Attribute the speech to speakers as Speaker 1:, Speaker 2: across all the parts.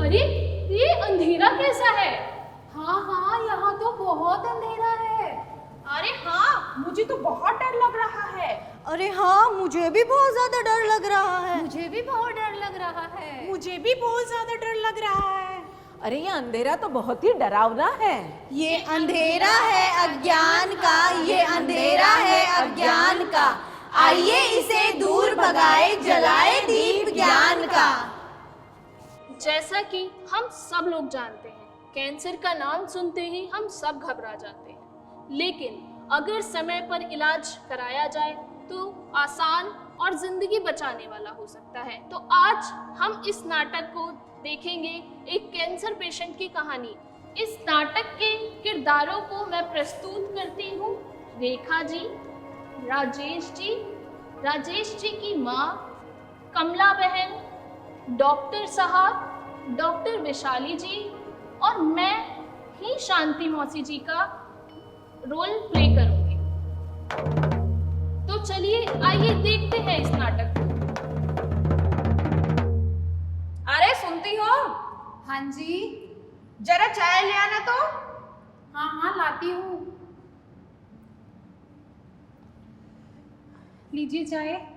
Speaker 1: अरे ये अंधेरा कैसा है? हाँ हाँ, यहाँ तो बहुत अंधेरा है।
Speaker 2: अरे हाँ, मुझे तो बहुत डर लग रहा है।
Speaker 3: अरे हाँ, मुझे भी बहुत ज्यादा डर लग रहा है।
Speaker 1: मुझे भी बहुत डर लग रहा है।
Speaker 2: मुझे भी बहुत ज्यादा डर लग रहा है।
Speaker 4: अरे ये अंधेरा तो बहुत ही डरावना है।
Speaker 3: ये अंधेरा है अज्ञान का, ये अंधेरा है अज्ञान का, आइए इसे दूर भगाए, जलाए दीप ज्ञान का।
Speaker 1: जैसा कि हम सब लोग जानते हैं, कैंसर का नाम सुनते ही हम सब घबरा जाते हैं, लेकिन अगर समय पर इलाज कराया जाए तो आसान और जिंदगी बचाने वाला हो सकता है। तो आज हम इस नाटक को देखेंगे, एक कैंसर पेशेंट की कहानी। इस नाटक के किरदारों को मैं प्रस्तुत करती हूँ रेखा जी, राजेश जी की माँ कमला बहन, डॉक्टर साहब, डॉक्टर विशाली जी और मैं ही शांति मौसी जी का रोल प्ले करूंगी। तो चलिए आइए देखते हैं इस नाटक को।
Speaker 2: अरे सुनती हो?
Speaker 1: हाँ जी।
Speaker 2: जरा चाय ले आना तो।
Speaker 1: हाँ हाँ, लाती हूँ। लीजिए चाय।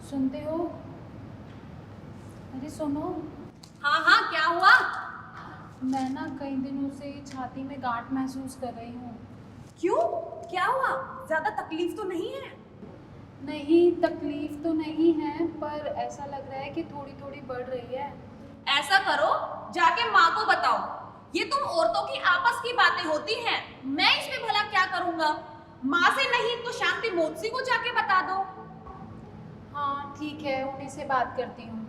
Speaker 1: सुनते हो? अरे सुनो,
Speaker 2: हाँ हाँ, क्या हुआ?
Speaker 1: मैं ना कई दिनों से छाती में गांठ महसूस कर रही हूँ।
Speaker 2: क्यों? क्या हुआ? ज्यादा तकलीफ तो नहीं है?
Speaker 1: नहीं, तकलीफ तो नहीं है, पर ऐसा लग रहा है कि थोड़ी थोड़ी बढ़ रही है।
Speaker 2: ऐसा करो, जाके माँ को बताओ। ये तुम औरतों की आपस की बातें होती हैं, मैं इसमें भला क्या करूँगा? माँ से नहीं तो शांति मौसी को जाके बता दो।
Speaker 1: हाँ ठीक है, उन्हीं से बात करती हूँ।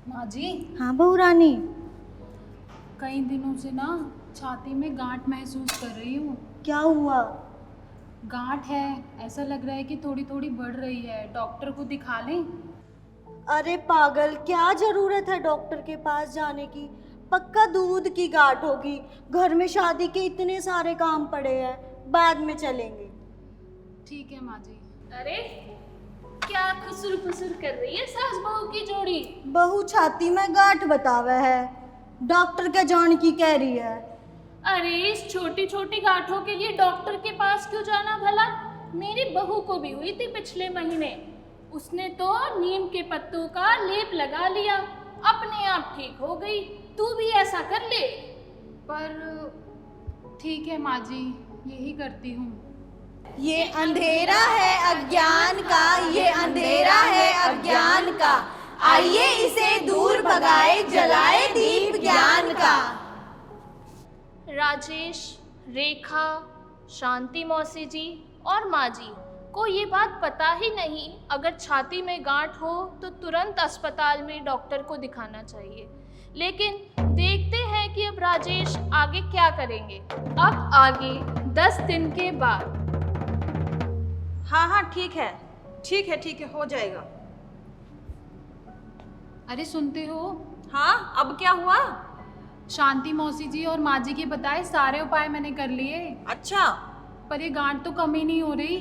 Speaker 1: माँ जी।
Speaker 3: हाँ बहू रानी।
Speaker 1: कई दिनों से ना छाती में गांठ महसूस कर रही हूँ।
Speaker 3: क्या हुआ?
Speaker 1: गांठ है, ऐसा लग रहा है कि थोड़ी थोड़ी बढ़ रही है। डॉक्टर को दिखा लें?
Speaker 3: अरे पागल, क्या जरूरत है डॉक्टर के पास जाने की? पक्का दूध की गांठ होगी। घर में शादी के इतने सारे काम पड़े हैं, बाद में चलेंगे।
Speaker 1: ठीक है माँ जी। अरे क्या खुसुर फुसुर कर रही है सास बहू की जोड़ी?
Speaker 3: बहू छाती में गांठ बतावे है, डॉक्टर क्या जान की कह रही है?
Speaker 1: अरे इस छोटी छोटी गांठों के लिए डॉक्टर के पास क्यों जाना भला? मेरी बहू को भी हुई थी पिछले महीने, उसने तो नीम के पत्तों का लेप लगा लिया, अपने आप ठीक हो गई। तू भी ऐसा कर ले। पर ठीक है माँ जी, यही करती हूँ।
Speaker 3: ये अंधेरा है अज्ञान का, ये अंधेरा है अज्ञान का, आइए इसे दूर भगाए, जलाए दीप ज्ञान का।
Speaker 1: राजेश, रेखा, शांति मौसी जी और माँ जी को ये बात पता ही नहीं, अगर छाती में गांठ हो तो तुरंत अस्पताल में डॉक्टर को दिखाना चाहिए। लेकिन देखते हैं कि अब राजेश आगे क्या करेंगे। अब आगे 10 दिन के बाद।
Speaker 2: हाँ हाँ, ठीक है ठीक है, हो जाएगा।
Speaker 1: अरे सुनते हो?
Speaker 2: हाँ, अब क्या हुआ?
Speaker 1: शांति मौसी जी और माँ जी के बताए सारे उपाय मैंने कर लिए।
Speaker 2: अच्छा,
Speaker 1: पर ये गांठ तो कम ही नहीं हो रही।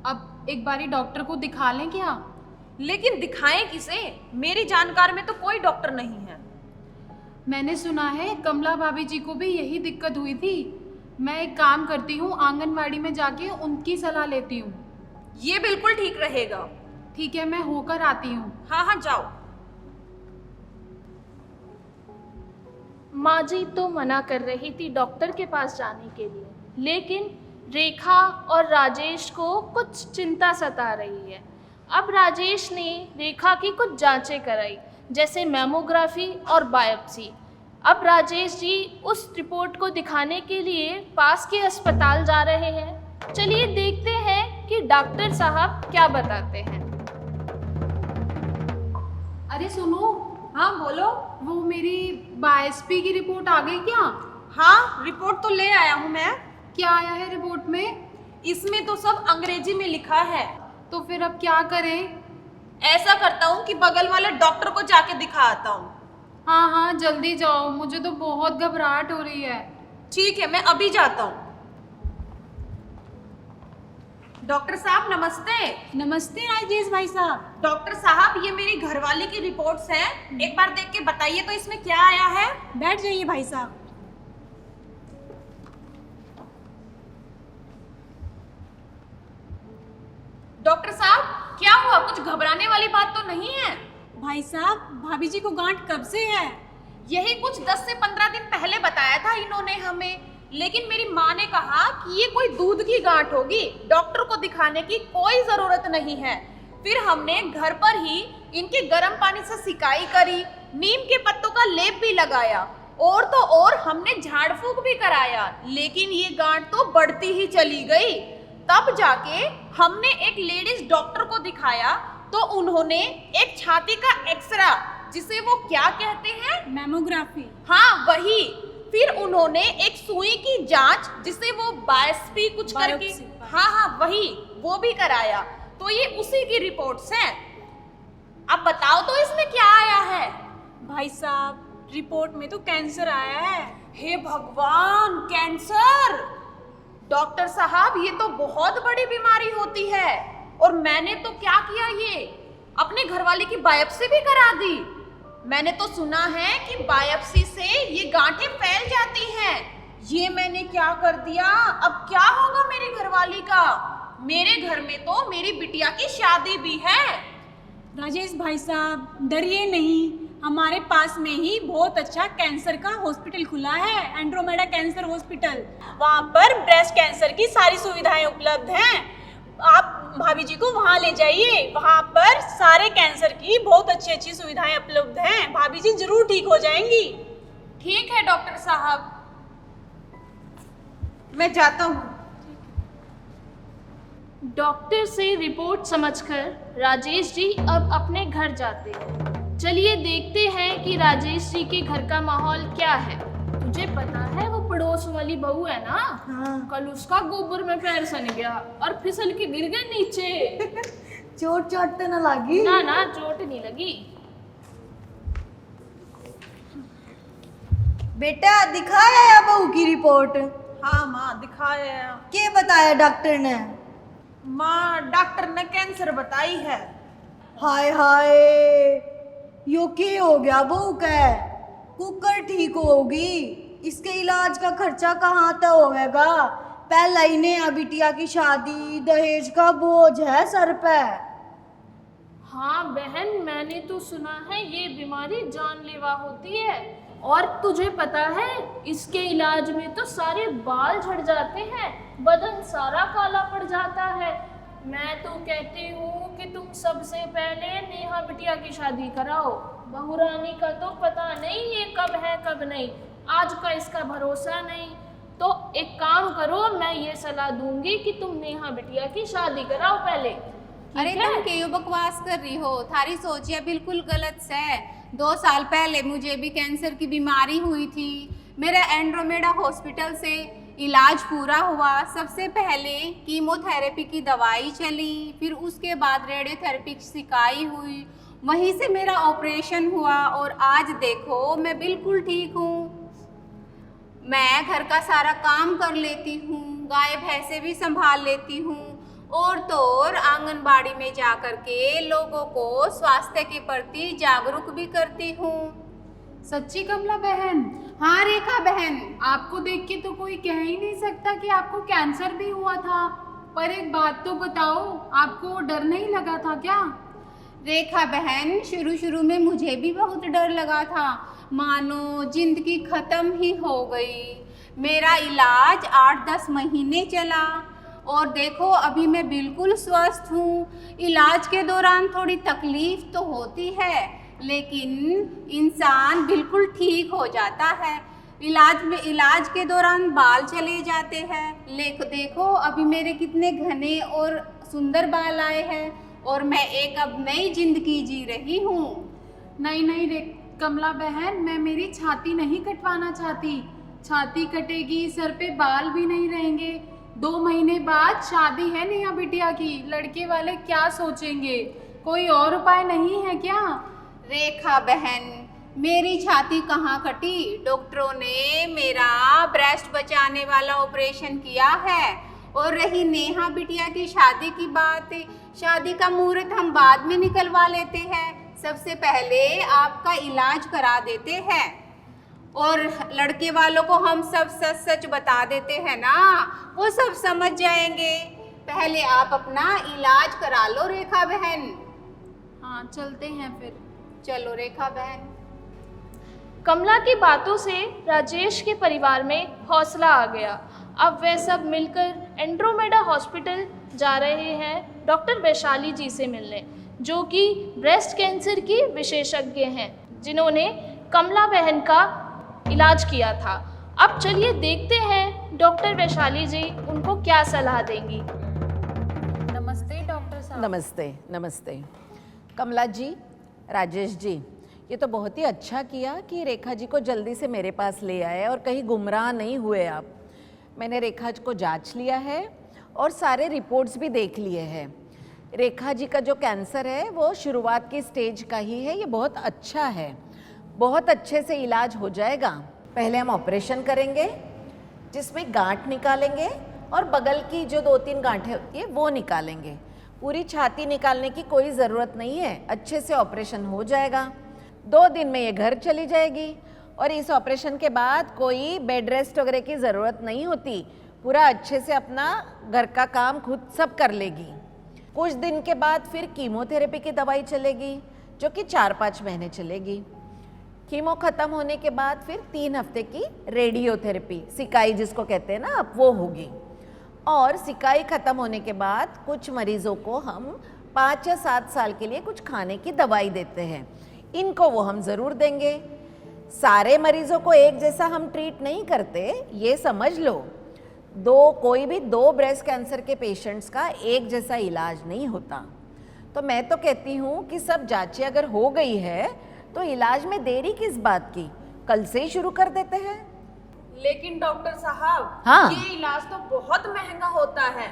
Speaker 1: अब एक बारी डॉक्टर को दिखा लें क्या?
Speaker 2: लेकिन दिखाएं किसे? मेरी जानकार में तो कोई डॉक्टर नहीं है।
Speaker 1: मैंने सुना है कमला भाभी जी को भी यही दिक्कत हुई थी। मैं एक काम करती हूँ, आंगनवाड़ी में जाके उनकी सलाह लेती हूँ।
Speaker 2: ये बिल्कुल ठीक रहेगा।
Speaker 1: ठीक है, मैं होकर आती हूँ।
Speaker 2: हाँ हाँ, जाओ।
Speaker 1: माँ जी तो मना कर रही थी डॉक्टर के पास जाने के लिए, लेकिन रेखा और राजेश को कुछ चिंता सता रही है। अब राजेश ने रेखा की कुछ जांचें कराई, जैसे मैमोग्राफी और बायोप्सी। अब राजेश जी उस रिपोर्ट को दिखाने के लिए पास के अस्पताल जा रहे हैं। चलिए देखते हैं कि डॉक्टर साहब क्या बताते हैं। अरे सुनो।
Speaker 2: हाँ बोलो।
Speaker 1: वो मेरी बायोप्सी की रिपोर्ट आ गई क्या?
Speaker 2: हाँ, रिपोर्ट तो ले आया हूँ मैं।
Speaker 1: क्या आया है रिपोर्ट में?
Speaker 2: इसमें तो सब अंग्रेजी में लिखा है।
Speaker 1: तो फिर अब क्या करें?
Speaker 2: ऐसा करता हूँ कि बगल वाले डॉक्टर को जाके दिखा आता हूँ।
Speaker 5: हाँ हाँ जल्दी जाओ, मुझे तो बहुत घबराहट हो रही है।
Speaker 2: ठीक है, मैं अभी जाता हूँ। डॉक्टर साहब नमस्ते।
Speaker 3: नमस्ते राजेश भाई साहब।
Speaker 2: डॉक्टर साहब, ये मेरी घरवाली की रिपोर्ट्स हैं, एक बार देख के बताइए तो इसमें क्या आया है।
Speaker 3: बैठ जाइए भाई साहब।
Speaker 2: डॉक्टर साहब क्या हुआ, कुछ घबराने वाली बात तो नहीं है?
Speaker 3: भाई साहब, भाभी जी को गांठ कब से है?
Speaker 2: यही कुछ 10 से 15 दिन पहले बताया था इन्होंने हमें, लेकिन मेरी माँ ने कहा कि ये कोई दूध की गांठ होगी, डॉक्टर को दिखाने की कोई जरूरत नहीं है। फिर हमने घर पर ही इनके गर्म पानी से सिकाई करी, नीम के पत्तों का लेप भी लगाया और तो और हमने झाड़ फूक भी कराया, लेकिन ये गांठ तो बढ़ती ही चली गई। तब जाके हमने एक लेडीज डॉक्टर को दिखाया तो उन्होंने एक छाती का एक्सरा, जिसे वो क्या कहते हैं,
Speaker 3: मैमोग्राफी।
Speaker 2: हाँ वही, फिर उन्होंने एक सुई की जांच, जिसे वो बायोप्सी कुछ करके, हाँ हाँ वही, वो भी कराया। तो ये उसी की रिपोर्ट्स हैं। अब बताओ तो इसमें क्या आया है?
Speaker 3: भाई साहब, रिपोर्ट में तो कैंसर आया है।
Speaker 2: हे भगवान, कैंसर! डॉक्टर साहब, ये तो बहुत बड़ी बीमारी होती है। और मैंने तो क्या किया, ये अपने घरवाले की बायोप्सी भी करा दी। मैंने तो सुना है कि बायोप्सी से ये गांठें फैल जाती हैं। ये मैंने क्या कर दिया, अब क्या होगा मेरी घरवाली का? मेरे घर में तो मेरी बिटिया की शादी भी है।
Speaker 3: राजेश भाई साहब, डरिए नहीं, हमारे पास में ही बहुत अच्छा कैंसर का हॉस्पिटल खुला है, एंड्रोमेडा कैंसर हॉस्पिटल। वहाँ पर ब्रेस्ट कैंसर की सारी सुविधाएं उपलब्ध हैं। आप भाभी जी को वहाँ ले जाइए, वहाँ पर सारे कैंसर की बहुत अच्छी अच्छी सुविधाएं उपलब्ध हैं। भाभी जी जरूर ठीक हो जाएंगी।
Speaker 2: ठीक है डॉक्टर साहब, मैं जाता हूँ।
Speaker 1: डॉक्टर से रिपोर्ट समझकर राजेश जी अब अपने घर जाते हैं। चलिए देखते हैं कि राजेश जी के घर का माहौल क्या है। तुझे पता है वो पड़ोस वाली बहू है ना,
Speaker 3: हाँ।
Speaker 1: कल उसका गोबर में पैर सन गया और फिसल के गिर गए नीचे।
Speaker 3: चोट तो न लगी?
Speaker 1: ना ना, चोट नहीं लगी।
Speaker 3: बेटा दिखाया है बहू की रिपोर्ट?
Speaker 2: हाँ माँ, दिखाया।
Speaker 3: क्या बताया डॉक्टर ने?
Speaker 2: माँ, डॉक्टर ने कैंसर बताई है।
Speaker 3: हाय हाय, यो क्या हो गया बहू का? कुकर ठीक होगी, इसके इलाज का खर्चा कहाँ तक होगा? पहला ही नया बिटिया की शादी, दहेज का बोझ है सर पे।
Speaker 1: हाँ बहन, मैंने तो सुना है ये बीमारी जानलेवा होती है। और तुझे पता है इसके इलाज में तो सारे बाल झड़ जाते हैं, बदन सारा काला पड़ जाता है। मैं तो कहती हूँ कि तुम सबसे पहले नेहा बिटिया की शादी कराओ। बहुरानी का तो पता नहीं ये कब है कब नहीं, आज का इसका भरोसा नहीं। तो एक काम करो, मैं ये सलाह दूंगी कि तुम नेहा बिटिया की शादी कराओ पहले।
Speaker 6: अरे तुम क्यों बकवास कर रही हो? थारी सोचिया बिल्कुल गलत है। 2 साल पहले मुझे भी कैंसर की बीमारी हुई थी। मेरा एंड्रोमेडा हॉस्पिटल से इलाज पूरा हुआ। सबसे पहले कीमोथेरेपी की दवाई चली, फिर उसके बाद रेडियोथेरेपी की सिकाई हुई, वहीं से मेरा ऑपरेशन हुआ और आज देखो मैं बिल्कुल ठीक हूँ। मैं घर का सारा काम कर लेती हूँ, गाय भैंसे भी संभाल लेती हूँ और तो और आंगनबाड़ी में जा कर के लोगों को स्वास्थ्य के प्रति जागरूक भी करती हूँ।
Speaker 5: सच्ची कमला बहन?
Speaker 6: हाँ रेखा बहन,
Speaker 5: आपको देख के तो कोई कह ही नहीं सकता कि आपको कैंसर भी हुआ था। पर एक बात तो बताओ, आपको डर नहीं लगा था क्या?
Speaker 6: रेखा बहन, शुरू में मुझे भी बहुत डर लगा था, मानो जिंदगी खत्म ही हो गई। मेरा इलाज 8-10 महीने चला और देखो अभी मैं बिल्कुल स्वस्थ हूँ। इलाज के दौरान थोड़ी तकलीफ तो होती है, लेकिन इंसान बिल्कुल ठीक हो जाता है। इलाज के दौरान बाल चले जाते हैं। देखो अभी मेरे कितने घने और सुंदर बाल आए हैं और मैं एक अब नई जिंदगी जी रही हूँ।
Speaker 5: नहीं रे कमला बहन, मैं मेरी छाती नहीं कटवाना चाहती। छाती कटेगी, सर पे बाल भी नहीं रहेंगे। 2 महीने बाद शादी है नेहा बिटिया की, लड़के वाले क्या सोचेंगे? कोई और उपाय नहीं है क्या?
Speaker 6: रेखा बहन, मेरी छाती कहाँ कटी? डॉक्टरों ने मेरा ब्रेस्ट बचाने वाला ऑपरेशन किया है। और रही नेहा बिटिया की शादी की बात, शादी का मुहूर्त हम बाद में निकलवा लेते हैं, सबसे पहले आपका इलाज करा देते हैं। और लड़के वालों को हम सब सच सच बता देते हैं ना, वो सब समझ जाएंगे। पहले आप अपना इलाज करा लो रेखा बहन।
Speaker 5: हाँ चलते हैं फिर।
Speaker 6: चलो रेखा बहन।
Speaker 1: कमला की बातों से राजेश के परिवार में हौसला आ गया। अब वे सब मिलकर एंड्रोमेडा हॉस्पिटल जा रहे हैं डॉक्टर वैशाली जी से मिलने, जो कि ब्रेस्ट कैंसर की विशेषज्ञ हैं, जिन्होंने कमला बहन का इलाज किया था। अब चलिए देखते हैं डॉक्टर वैशाली जी उनको क्या सलाह देंगी।
Speaker 5: नमस्ते डॉक्टर साहब।
Speaker 4: नमस्ते नमस्ते। कमला जी, राजेश जी, ये तो बहुत ही अच्छा किया कि रेखा जी को जल्दी से मेरे पास ले आए और कहीं गुमराह नहीं हुए आप। मैंने रेखा जी को जांच लिया है और सारे रिपोर्ट्स भी देख लिए हैं। रेखा जी का जो कैंसर है वो शुरुआत की स्टेज का ही है। ये बहुत अच्छा है, बहुत अच्छे से इलाज हो जाएगा। पहले हम ऑपरेशन करेंगे जिसमें गांठ निकालेंगे और बगल की जो 2-3 गांठें होती है वो निकालेंगे। पूरी छाती निकालने की कोई ज़रूरत नहीं है, अच्छे से ऑपरेशन हो जाएगा। 2 दिन में ये घर चली जाएगी और इस ऑपरेशन के बाद कोई बेड रेस्ट वगैरह की ज़रूरत नहीं होती। पूरा अच्छे से अपना घर का काम खुद सब कर लेगी। कुछ दिन के बाद फिर कीमोथेरेपी की दवाई चलेगी जो कि 4-5 महीने चलेगी। कीमो ख़त्म होने के बाद फिर 3 हफ्ते की रेडियोथेरेपी, सिकाई जिसको कहते हैं ना, अब वो होगी। और सिकाई ख़त्म होने के बाद कुछ मरीज़ों को हम 5 या 7 साल के लिए कुछ खाने की दवाई देते हैं, इनको वो हम ज़रूर देंगे। सारे मरीज़ों को एक जैसा हम ट्रीट नहीं करते, ये समझ लो। कोई भी 2 ब्रेस्ट कैंसर के पेशेंट्स का एक जैसा इलाज नहीं होता। तो मैं तो कहती हूँ कि सब जांचें अगर हो गई है तो इलाज में देरी किस बात की, कल से ही शुरू कर देते हैं।
Speaker 2: लेकिन डॉक्टर साहब,
Speaker 4: हाँ।
Speaker 2: ये इलाज तो बहुत महंगा होता है।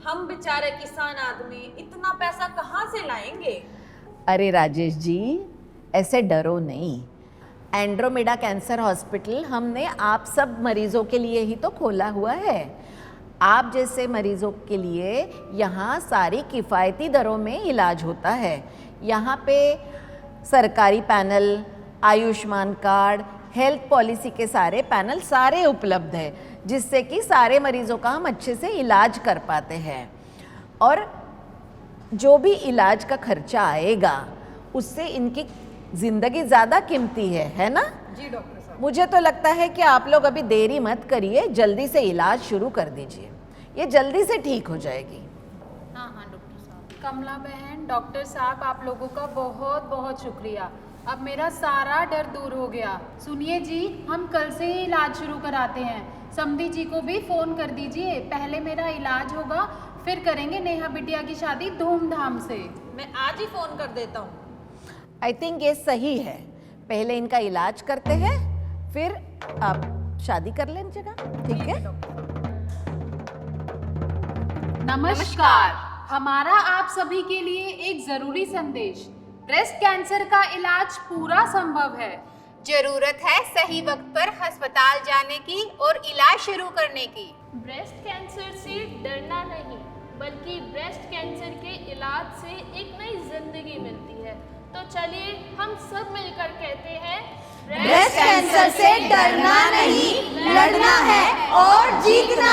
Speaker 2: हम बेचारे किसान आदमी इतना पैसा कहाँ से लाएंगे?
Speaker 4: अरे राजेश जी, ऐसे डरो नहीं। एंड्रोमेडा कैंसर हॉस्पिटल हमने आप सब मरीज़ों के लिए ही तो खोला हुआ है। आप जैसे मरीज़ों के लिए यहाँ सारी किफ़ायती दरों में इलाज होता है। यहाँ पे सरकारी panel, Ayushman card, health policy के सारे पैनल सारे उपलब्ध है, जिससे कि सारे मरीज़ों का हम अच्छे से इलाज कर पाते हैं। और जो भी इलाज का खर्चा आएगा उससे इनकी ज़िंदगी ज़्यादा कीमती है ना?
Speaker 2: जी डॉक्टर साहब।
Speaker 4: मुझे तो लगता है कि आप लोग अभी देरी मत करिए, जल्दी से इलाज शुरू कर दीजिए, ये जल्दी से ठीक हो जाएगी।
Speaker 5: हाँ हाँ डॉक्टर साहब। कमला बहन, डॉक्टर साहब, आप लोगों का बहुत बहुत शुक्रिया। अब मेरा सारा डर दूर हो गया। सुनिए जी, हम कल से ही इलाज शुरू कराते हैं। समधी जी को भी फ़ोन कर दीजिए। पहले मेरा इलाज होगा, फिर करेंगे नेहा बिटिया की शादी धूमधाम से।
Speaker 2: मैं आज ही फ़ोन कर देता हूँ।
Speaker 4: आई थिंक ये सही है। पहले इनका इलाज करते हैं, फिर आप शादी कर लीजिएगा, ठीक है?
Speaker 5: नमस्कार। हमारा आप सभी के लिए एक जरूरी संदेश। ब्रेस्ट कैंसर का इलाज पूरा संभव है।
Speaker 6: जरूरत है सही वक्त पर अस्पताल जाने की और इलाज शुरू करने की।
Speaker 1: ब्रेस्ट कैंसर से डरना नहीं, बल्कि ब्रेस्ट कैंसर के इलाज से एक नई जिंदगी मिलती है। तो चलिए हम सब मिलकर कहते हैं,
Speaker 7: ब्रेस्ट कैंसर से डरना नहीं, लड़ना है और जीतना